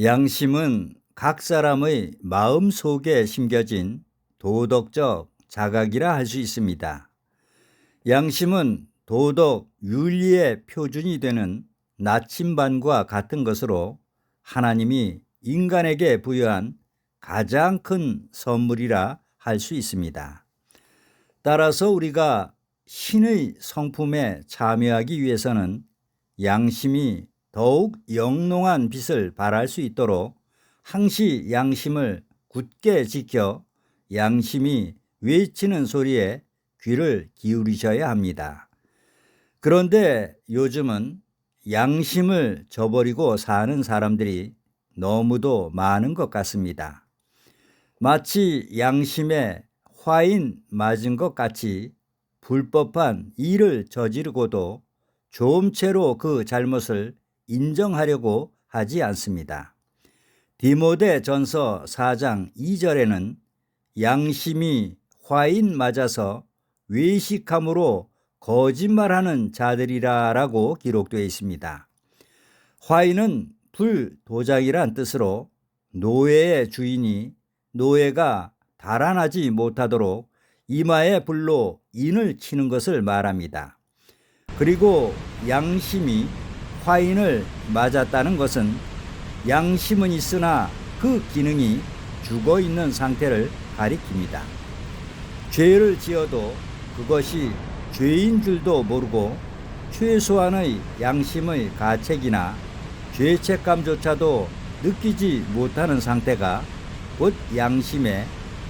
양심은 각 사람의 마음 속에 심겨진 도덕적 자각이라 할 수 있습니다. 양심은 도덕 윤리의 표준이 되는 나침반과 같은 것으로 하나님이 인간에게 부여한 가장 큰 선물이라 할 수 있습니다. 따라서 우리가 신의 성품에 참여하기 위해서는 양심이 더욱 영롱한 빛을 발할 수 있도록 항시 양심을 굳게 지켜 양심이 외치는 소리에 귀를 기울이셔야 합니다. 그런데 요즘은 양심을 저버리고 사는 사람들이 너무도 많은 것 같습니다. 마치 양심에 화인 맞은 것 같이 불법한 일을 저지르고도 조음체로 그 잘못을 인정하려고 하지 않습니다. 디모데 전서 4장 2절에는 양심이 화인 맞아서 외식함으로 거짓말하는 자들이라고 기록되어 있습니다. 화인은 불도장이란 뜻으로 노예의 주인이 노예가 달아나지 못하도록 이마에 불로 인을 치는 것을 말합니다. 그리고 양심이 화인을 맞았다는 것은 양심은 있으나 그 기능이 죽어 있는 상태를 가리킵니다. 죄를 지어도 그것이 죄인 줄도 모르고 최소한의 양심의 가책이나 죄책감조차도 느끼지 못하는 상태가 곧 양심에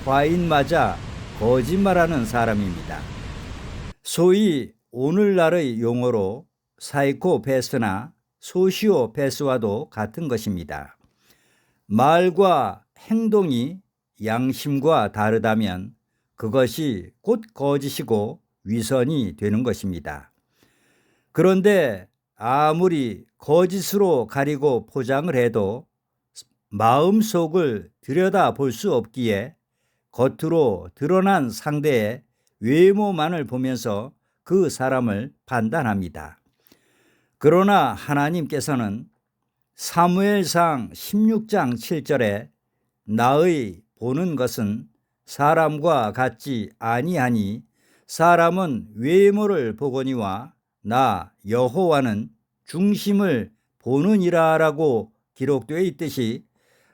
화인 맞아 거짓말하는 사람입니다. 소위 오늘날의 용어로 사이코패스나 소시오패스와도 같은 것입니다. 말과 행동이 양심과 다르다면 그것이 곧 거짓이고 위선이 되는 것입니다. 그런데 아무리 거짓으로 가리고 포장을 해도 마음속을 들여다볼 수 없기에 겉으로 드러난 상대의 외모만을 보면서 그 사람을 판단합니다. 그러나 하나님께서는 사무엘상 16장 7절에 나의 보는 것은 사람과 같지 아니하니 사람은 외모를 보거니와 나 여호와는 중심을 보느니라라고 기록되어 있듯이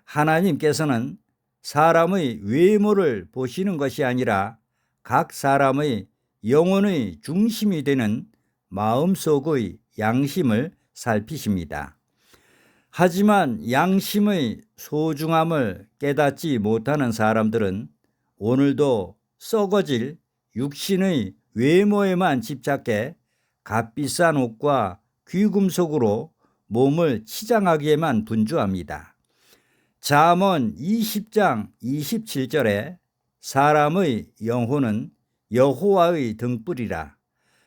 하나님께서는 사람의 외모를 보시는 것이 아니라 각 사람의 영혼의 중심이 되는 마음속의 양심을 살피십니다. 하지만 양심의 소중함을 깨닫지 못하는 사람들은 오늘도 썩어질 육신의 외모에만 집착해 값비싼 옷과 귀금속으로 몸을 치장하기에만 분주합니다. 잠언 20장 27절에 사람의 영혼은 여호와의 등불이라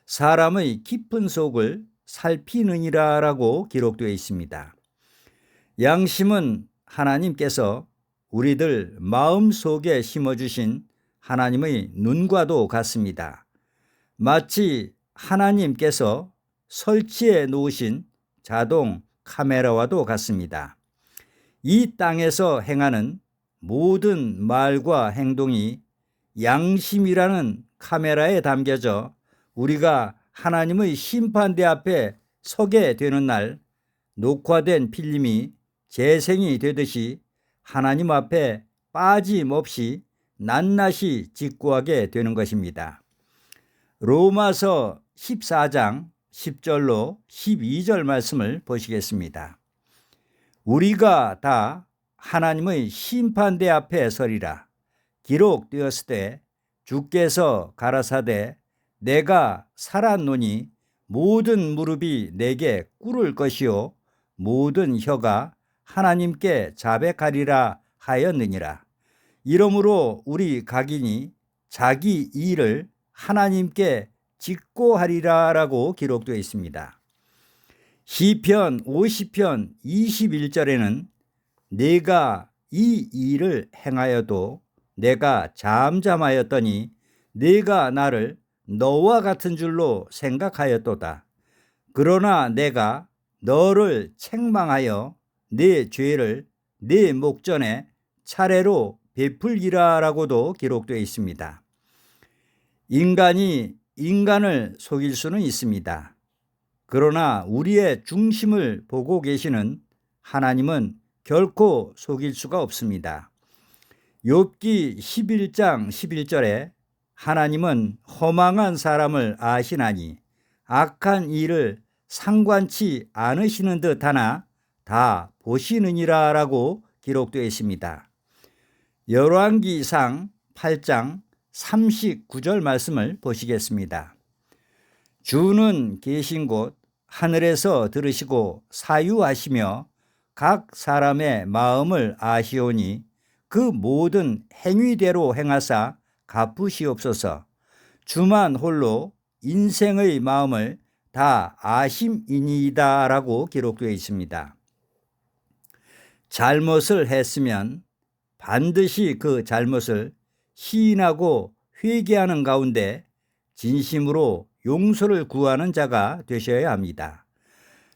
사람의 깊은 속을 살피느니라라고 기록되어 있습니다. 양심은 하나님께서 우리들 마음속에 심어주신 하나님의 눈과도 같습니다. 마치 하나님께서 설치해 놓으신 자동 카메라와도 같습니다. 이 땅에서 행하는 모든 말과 행동이 양심이라는 카메라에 담겨져 우리가 하나님의 심판대 앞에 서게 되는 날 녹화된 필름이 재생이 되듯이 하나님 앞에 빠짐없이 낱낱이 직구하게 되는 것입니다. 로마서 14장 10절로 12절 말씀을 보시겠습니다. 우리가 다 하나님의 심판대 앞에 서리라. 기록되었을 때 주께서 가라사대 내가 살았노니 모든 무릎이 내게 꿇을 것이요 모든 혀가 하나님께 자백하리라 하였느니라. 이러므로 우리 각인이 자기 일을 하나님께 직고하리라라고 기록되어 있습니다. 시편 50편 21절에는 내가 이 일을 행하여도 내가 잠잠하였더니 내가 나를 너와 같은 줄로 생각하였도다. 그러나 내가 너를 책망하여 내 죄를 네 목전에 차례로 베풀기라라고도 기록되어 있습니다. 인간이 인간을 속일 수는 있습니다. 그러나 우리의 중심을 보고 계시는 하나님은 결코 속일 수가 없습니다. 욥기 11장 11절에 하나님은 허망한 사람을 아시나니 악한 일을 상관치 않으시는 듯 하나 다 보시느니라 라고 기록되어 있습니다. 열왕기상 8장 39절 말씀을 보시겠습니다. 주는 계신 곳 하늘에서 들으시고 사유하시며 각 사람의 마음을 아시오니 그 모든 행위대로 행하사 갚으시옵소서. 주만 홀로 인생의 마음을 다 아심이니이다 라고 기록되어 있습니다. 잘못을 했으면 반드시 그 잘못을 시인하고 회개하는 가운데 진심으로 용서를 구하는 자가 되셔야 합니다.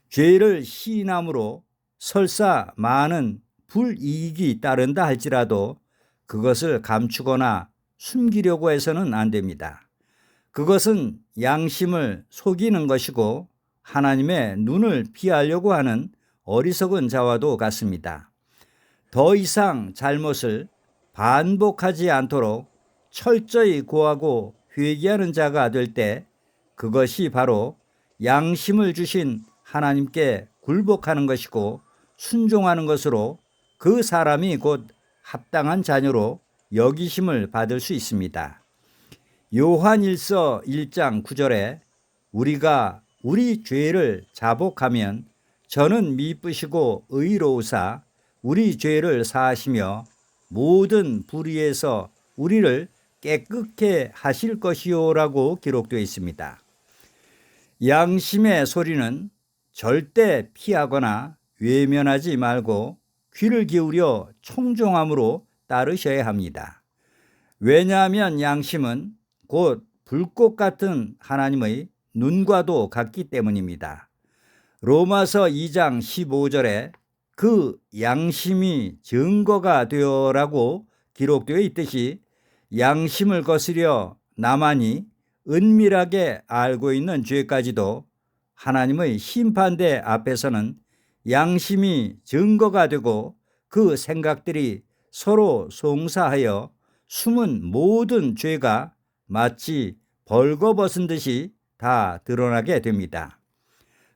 죄를 시인함으로 설사 많은 불이익이 따른다 할지라도 그것을 감추거나 숨기려고 해서는 안 됩니다. 그것은 양심을 속이는 것이고 하나님의 눈을 피하려고 하는 어리석은 자와도 같습니다. 더 이상 잘못을 반복하지 않도록 철저히 고하고 회개하는 자가 될 때 그것이 바로 양심을 주신 하나님께 굴복하는 것이고 순종하는 것으로 그 사람이 곧 합당한 자녀로 여기심을 받을 수 있습니다. 요한일서 1장 9절에 우리가 우리 죄를 자복하면 저는 미쁘시고 의로우사 우리 죄를 사하시며 모든 불의에서 우리를 깨끗게 하실 것이요라고 기록되어 있습니다. 양심의 소리는 절대 피하거나 외면하지 말고 귀를 기울여 청종함으로 따르셔야 합니다. 왜냐하면 양심은 곧 불꽃 같은 하나님의 눈과도 같기 때문입니다. 로마서 2장 15절에 그 양심이 증거가 되어라고 기록되어 있듯이 양심을 거스려 나만이 은밀하게 알고 있는 죄까지도 하나님의 심판대 앞에서는 양심이 증거가 되고 그 생각들이 서로 송사하여 숨은 모든 죄가 마치 벌거벗은 듯이 다 드러나게 됩니다.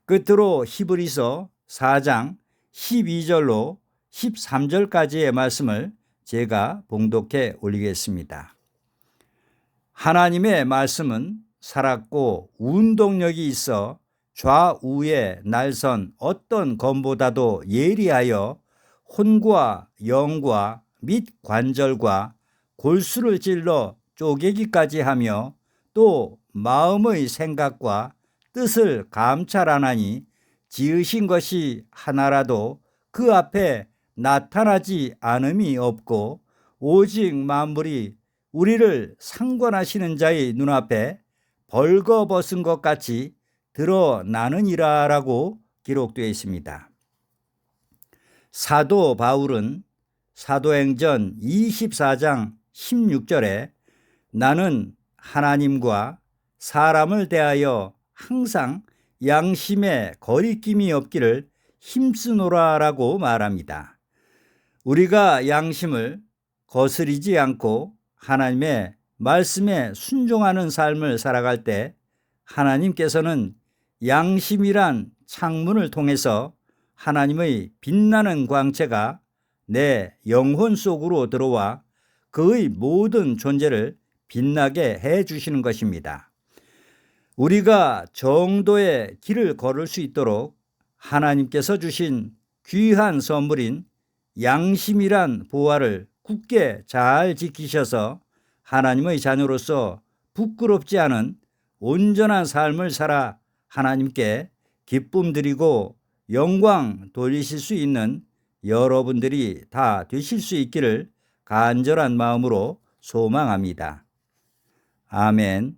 끝으로 히브리서 4장 12절로 13절까지의 말씀을 제가 봉독해 올리겠습니다. 하나님의 말씀은 살았고 운동력이 있어 좌우에 날선 어떤 검보다도 예리하여 혼과 영과 및 관절과 골수를 찔러 쪼개기까지 하며 또 마음의 생각과 뜻을 감찰하나니 지으신 것이 하나라도 그 앞에 나타나지 않음이 없고 오직 만물이 우리를 상관하시는 자의 눈앞에 벌거벗은 것 같이 드러나느니라 라고 기록되어 있습니다. 사도 바울은 사도행전 24장 16절에 나는 하나님과 사람을 대하여 항상 양심에 거리낌이 없기를 힘쓰노라 라고 말합니다. 우리가 양심을 거스리지 않고 하나님의 말씀에 순종하는 삶을 살아갈 때 하나님께서는 양심이란 창문을 통해서 하나님의 빛나는 광채가 내 영혼 속으로 들어와 그의 모든 존재를 빛나게 해 주시는 것입니다. 우리가 정도의 길을 걸을 수 있도록 하나님께서 주신 귀한 선물인 양심이란 보화를 굳게 잘 지키셔서 하나님의 자녀로서 부끄럽지 않은 온전한 삶을 살아 하나님께 기쁨 드리고 영광 돌리실 수 있는 여러분들이 다 되실 수 있기를 간절한 마음으로 소망합니다. 아멘.